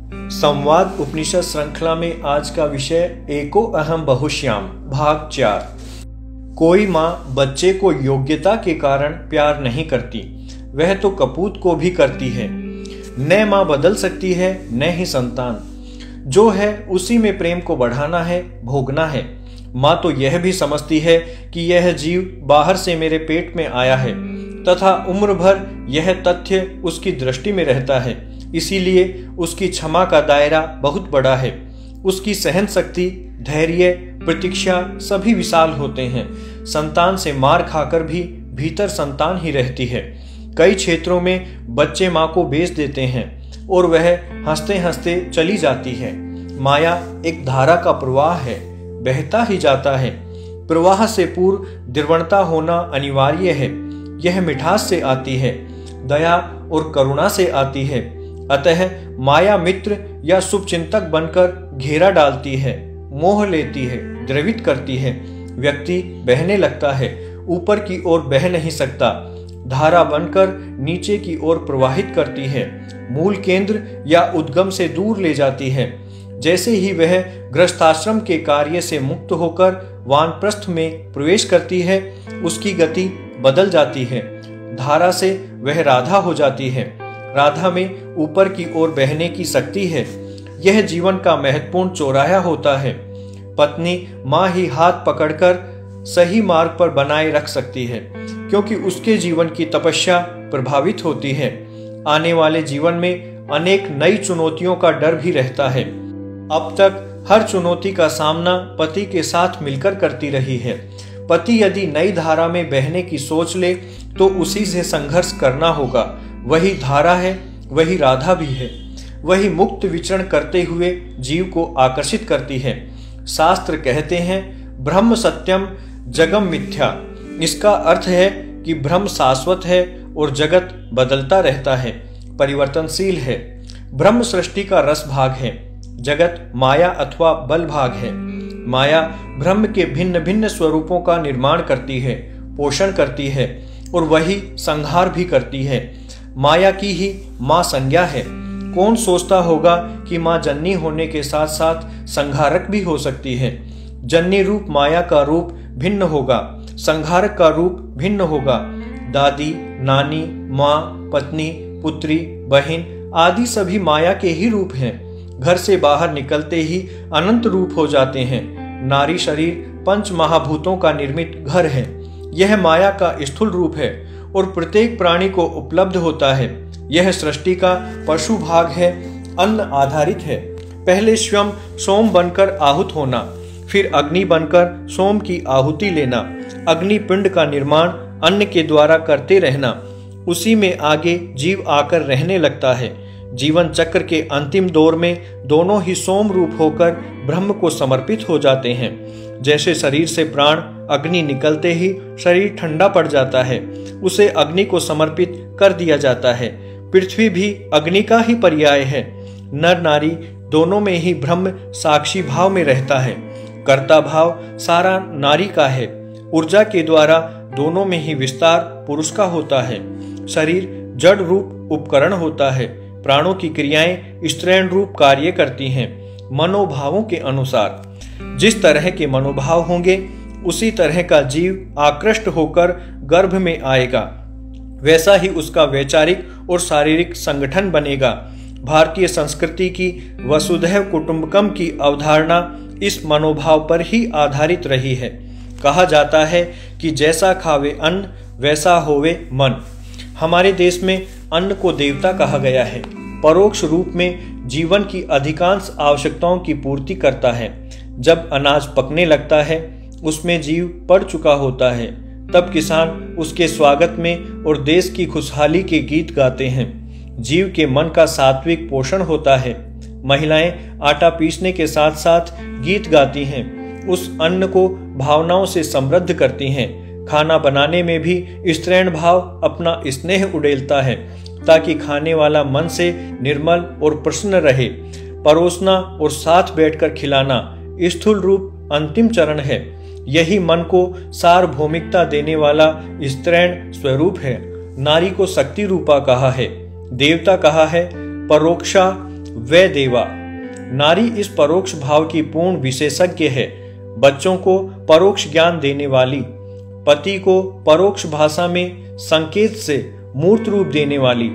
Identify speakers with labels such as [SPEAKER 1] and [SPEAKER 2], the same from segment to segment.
[SPEAKER 1] संवाद उपनिषद श्रृंखला में आज का विषय एको अहम बहुश्याम भाग 4। कोई माँ बच्चे को योग्यता के कारण प्यार नहीं करती, वह तो कपूत को भी करती है। न माँ बदल सकती है न ही संतान, जो है उसी में प्रेम को बढ़ाना है, भोगना है। माँ तो यह भी समझती है कि यह जीव बाहर से मेरे पेट में आया है तथा उम्र भर यह तथ्य उसकी दृष्टि में रहता है, इसीलिए उसकी क्षमा का दायरा बहुत बड़ा है। उसकी सहन शक्ति, धैर्य, प्रतीक्षा सभी विशाल होते हैं। संतान से मार खाकर भी भीतर संतान ही रहती है। कई क्षेत्रों में बच्चे माँ को बेच देते हैं और वह हंसते हंसते चली जाती है। माया एक धारा का प्रवाह है, बहता ही जाता है। प्रवाह से पूर्व द्रवणता होना अनिवार्य है। यह मिठास से आती है, दया और करुणा से आती है। अतः माया मित्र या शुभचिंतक बनकर घेरा डालती है, मोह लेती है, द्रवित करती है। व्यक्ति बहने लगता है, ऊपर की ओर बह नहीं सकता। धारा बनकर नीचे की ओर प्रवाहित करती है, मूल केंद्र या उद्गम से दूर ले जाती है। जैसे ही वह गृहस्थाश्रम के कार्य से मुक्त होकर वानप्रस्थ में प्रवेश करती है, उसकी गति बदल जाती है। धारा से वह राधा हो जाती है। राधा में ऊपर की ओर बहने की शक्ति है। यह जीवन का महत्वपूर्ण चौराहा होता है। पत्नी माँ ही हाथ पकड़कर सही मार्ग पर बनाए रख सकती है, क्योंकि उसके जीवन की तपस्या प्रभावित होती है। आने वाले जीवन में अनेक नई चुनौतियों का डर भी रहता है। अब तक हर चुनौती का सामना पति के साथ मिलकर करती रही है। पति यदि नई धारा में बहने की सोच ले तो उसी से संघर्ष करना होगा। वही धारा है, वही राधा भी है। वही मुक्त विचरण करते हुए जीव को आकर्षित करती है। शास्त्र कहते हैं ब्रह्म सत्यम जगम मिथ्या। इसका अर्थ है कि ब्रह्म शाश्वत है और जगत बदलता रहता है, परिवर्तनशील है। ब्रह्म सृष्टि का रस भाग है, जगत माया अथवा बल भाग है। माया ब्रह्म के भिन्न भिन्न स्वरूपों का निर्माण करती है, पोषण करती है और वही संहार भी करती है। माया की ही माँ संज्ञा है। कौन सोचता होगा कि माँ जननी होने के साथ साथ संहारक भी हो सकती है। जननी रूप माया का रूप भिन्न होगा, संहारक का रूप भिन्न होगा। दादी, नानी, माँ, पत्नी, पुत्री, बहन आदि सभी माया के ही रूप हैं। घर से बाहर निकलते ही अनंत रूप हो जाते हैं। नारी शरीर पंच महाभूतों का निर्मित घर है। यह माया का स्थूल रूप है और प्रत्येक प्राणी को उपलब्ध होता है। यह सृष्टि का पशु भाग है, अन्न आधारित है। पहले स्वयं सोम बनकर आहुत होना, फिर अग्नि बनकर सोम की आहुति लेना, अग्नि पिंड का निर्माण अन्न के द्वारा करते रहना, उसी में आगे जीव आकर रहने लगता है। जीवन चक्र के अंतिम दौर में दोनों ही सोम रूप होकर ब्रह्म को समर्पित हो जाते हैं। जैसे शरीर से प्राण अग्नि निकलते ही शरीर ठंडा पड़ जाता है, उसे अग्नि को समर्पित कर दिया जाता है। पृथ्वी भी अग्नि का ही पर्याय है। नर नारी दोनों में ही ब्रह्म साक्षी भाव में रहता है। कर्ता भाव सारा नारी का है। ऊर्जा के द्वारा दोनों में ही विस्तार पुरुष का होता है। शरीर जड़ रूप उपकरण होता है। प्राणों की क्रियाएं स्त्रैण रूप कार्य करती हैं। मनोभावों के अनुसार जिस तरह के मनोभाव होंगे उसी तरह का जीव आकृष्ट होकर गर्भ में आएगा, वैसा ही उसका वैचारिक और शारीरिक संगठन बनेगा। भारतीय संस्कृति की वसुधैव कुटुंबकम की अवधारणा इस मनोभाव पर ही आधारित रही है। कहा जाता है कि जैसा खावे अन्न वैसा होवे मन। हमारे देश में अन्न को देवता कहा गया है। परोक्ष रूप में जीवन की अधिकांश आवश्यकताओं की पूर्ति करता है। जब अनाज पकने लगता है, उसमें जीव पड़ चुका होता है, तब किसान उसके स्वागत में और देश की खुशहाली के गीत गाते हैं। जीव के मन का सात्विक पोषण होता है। महिलाएं आटा पीसने के साथ साथ गीत गाती हैं, उस अन्न को भावनाओं से समृद्ध करती हैं। खाना बनाने में भी स्त्रैण भाव अपना स्नेह उड़ेलता है, ताकि खाने वाला मन से निर्मल और प्रसन्न रहे। परोसना और साथ बैठकर खिलाना स्थूल रूप अंतिम चरण है। यही मन को सार्वभौमिकता देने वाला स्त्रैण स्वरूप है। नारी को शक्ति रूपा कहा है, देवता कहा है, परोक्षा वै देवा। नारी इस परोक्ष भाव की पूर्ण विशेषज्ञ है। बच्चों को परोक्ष ज्ञान देने वाली, पति को परोक्ष भाषा में संकेत से मूर्त रूप देने वाली,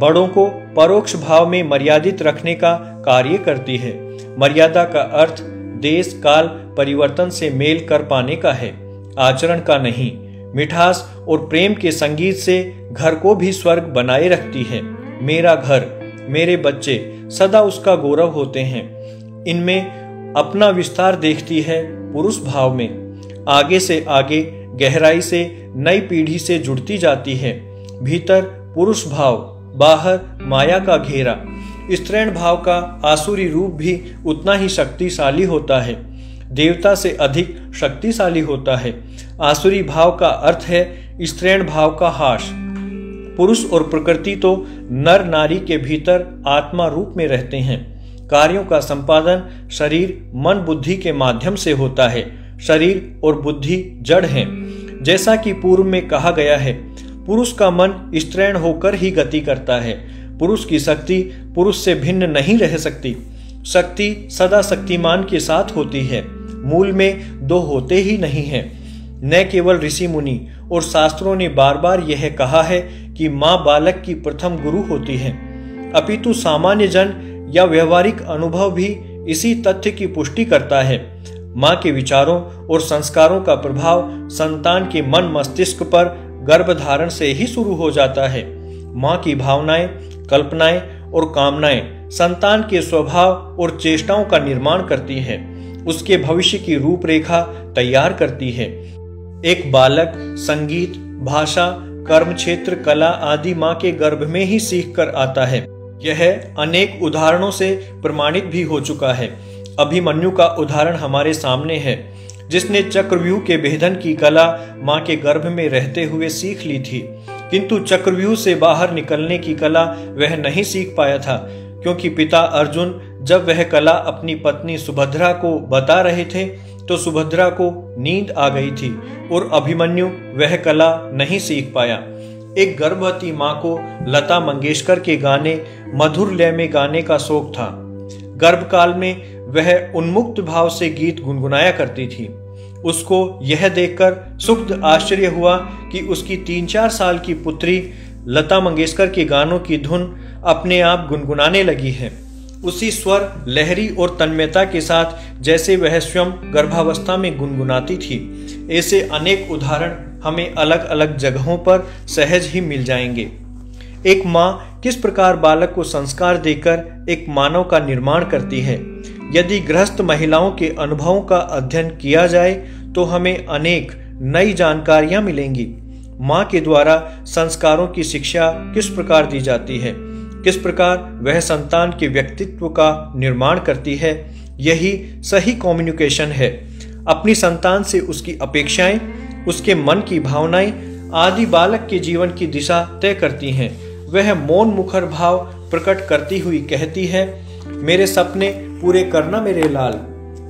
[SPEAKER 1] बड़ों को परोक्ष भाव में मर्यादित रखने का कार्य करती है। मर्यादा का अर्थ देश काल परिवर्तन से मेल कर पाने का है, आचरण का नहीं। मिठास और प्रेम के संगीत से घर को भी स्वर्ग बनाए रखती है। मेरा घर, मेरे बच्चे सदा उसका गौरव होते हैं। इनमें अपना विस्तार देखती है पुरुष भाव में, आगे से आगे गहराई से नई पीढ़ी से जुड़ती जाती है। भीतर पुरुष भाव, बाहर माया का घेरा। स्त्रैण भाव का आसुरी रूप भी उतना ही शक्तिशाली होता है, देवता से अधिक शक्तिशाली होता है। आसुरी भाव का अर्थ है स्त्रैण भाव का हास। पुरुष और प्रकृति तो नर नारी के भीतर आत्मा रूप में रहते हैं। कार्यों का संपादन शरीर मन बुद्धि के माध्यम से होता है। शरीर और बुद्धि जड़ हैं। जैसा कि पूर्व में कहा गया है, पुरुष का मन स्त्रैण होकर ही गति करता है। पुरुष की शक्ति पुरुष से भिन्न नहीं रह सकती। शक्ति सदा शक्तिमान के साथ होती है। मूल में दो होते ही नहीं हैं। न केवल ऋषि मुनि और शास्त्रों ने बार बार यह कहा है कि माँ बालक की प्रथम गुरु होती है, अपितु सामान्य जन या व्यवहारिक अनुभव भी इसी तथ्य की पुष्टि करता है। माँ के विचारों और संस्कारों का प्रभाव संतान के मन मस्तिष्क पर गर्भधारण से ही शुरू हो जाता है। माँ की भावनाएं, कल्पनाएं और कामनाएं संतान के स्वभाव और चेष्टाओं का निर्माण करती है, उसके भविष्य की रूपरेखा तैयार करती है। एक बालक संगीत, भाषा, कर्म क्षेत्र, कला आदि माँ के गर्भ में ही सीख कर आता है। यह अनेक उदाहरणों से प्रमाणित भी हो चुका है। अभिमन्यु का उदाहरण हमारे सामने है, जिसने चक्रव्यूह के भेदन की कला माँ के गर्भ में रहते हुए सीख ली थी, किंतु चक्रव्यूह से बाहर निकलने की कला वह नहीं सीख पाया था, क्योंकि पिता अर्जुन जब वह कला अपनी पत्नी सुभद्रा को बता रहे थे तो सुभद्रा को नींद आ गई थी और अभिमन्यु वह कला नहीं सीख पाया। एक गर्भवती माँ को लता मंगेशकर के गाने मधुर लय में गाने का शौक था। गर्भकाल में वह उन्मुक्त भाव से गीत गुनगुनाया करती थी। उसको यह देखकर सुखद आश्चर्य हुआ कि उसकी 3-4 साल की पुत्री लता मंगेशकर के गानों की धुन अपने आप गुनगुनाने लगी है, उसी स्वर, लहरी और तन्मयता के साथ जैसे वह स्वयं गर्भावस्था में गुनगुनाती थी। ऐसे अनेक उदाहरण हमें अलग अलग जगहों पर सहज ही मिल जाएंगे। एक माँ किस प्रकार बालक को संस्कार देकर एक मानव का निर्माण करती है। यदि गृहस्थ महिलाओं के अनुभवों का अध्ययन किया जाए तो हमें अनेक नई जानकारियां मिलेंगी। माँ के द्वारा संस्कारों की शिक्षा किस प्रकार दी जाती है, किस प्रकार वह संतान के व्यक्तित्व का निर्माण करती है, यही सही कम्युनिकेशन है। अपनी संतान से उसकी अपेक्षाएं, उसके मन की भावनाएं आदि बालक के जीवन की दिशा तय करती हैं। वह मौन मुखर भाव प्रकट करती हुई कहती है, मेरे सपने पूरे करना मेरे लाल,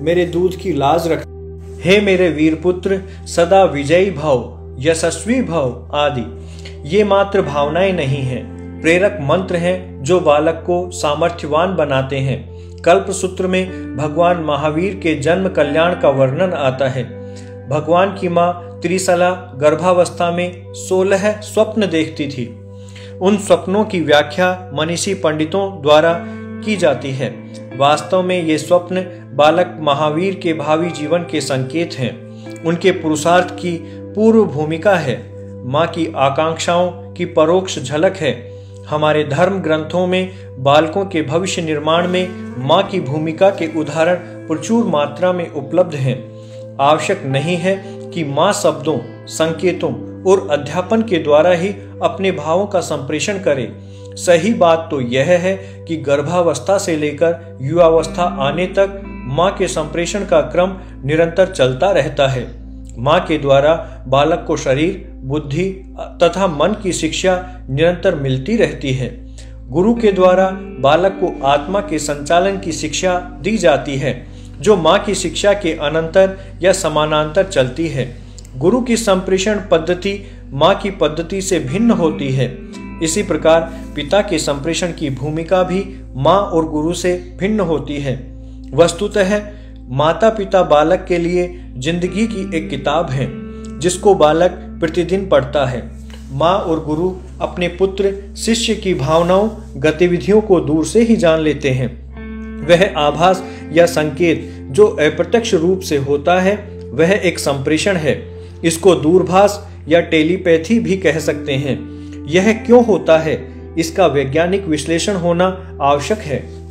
[SPEAKER 1] मेरे दूध की लाज रख, हे मेरे वीर पुत्र सदा विजयी भव, यशस्वी भव आदि। ये मात्र भावनाएं नहीं हैं, प्रेरक मंत्र हैं जो बालक को सामर्थ्यवान बनाते हैं। कल्प सूत्र में भगवान महावीर के जन्म कल्याण का वर्णन आता है। भगवान की मां त्रिशला गर्भावस्था में 16 स्वप्न देखती थी। उन स्वप्नों की व्याख्या मनीषी पंडितों द्वारा की जाती है। वास्तव में ये स्वप्न बालक महावीर के भावी जीवन के संकेत हैं, उनके पुरुषार्थ की पूर्व भूमिका है, माँ की आकांक्षाओं की परोक्ष झलक है। हमारे धर्म ग्रंथों में बालकों के भविष्य निर्माण में माँ की भूमिका के उदाहरण प्रचुर मात्रा में उपलब्ध हैं। आवश्यक नहीं है कि माँ शब्दों, संकेतों और अध्यापन के द्वारा ही अपने भावों का संप्रेषण करे। सही बात तो यह है कि गर्भावस्था से लेकर युवावस्था आने तक माँ के संप्रेषण का क्रम निरंतर चलता रहता है। माँ के द्वारा बालक को शरीर, बुद्धि तथा मन की शिक्षा निरंतर मिलती रहती है। गुरु के द्वारा बालक को आत्मा के संचालन की शिक्षा दी जाती है, जो माँ की शिक्षा के अनंतर या समानांतर चलती है। गुरु की संप्रेषण पद्धति माँ की पद्धति से भिन्न होती है। इसी प्रकार पिता के संप्रेषण की भूमिका भी माँ और गुरु से भिन्न होती है। वस्तुतः माता पिता बालक के लिए जिंदगी की एक किताब है जिसको बालक प्रतिदिन पढ़ता है। माँ और गुरु अपने पुत्र शिष्य की भावनाओं गतिविधियों को दूर से ही जान लेते हैं। वह आभास या संकेत जो अप्रत्यक्ष रूप से होता है वह एक संप्रेषण है। इसको दूरभाष या टेलीपैथी भी कह सकते हैं। यह क्यों होता है, इसका वैज्ञानिक विश्लेषण होना आवश्यक है।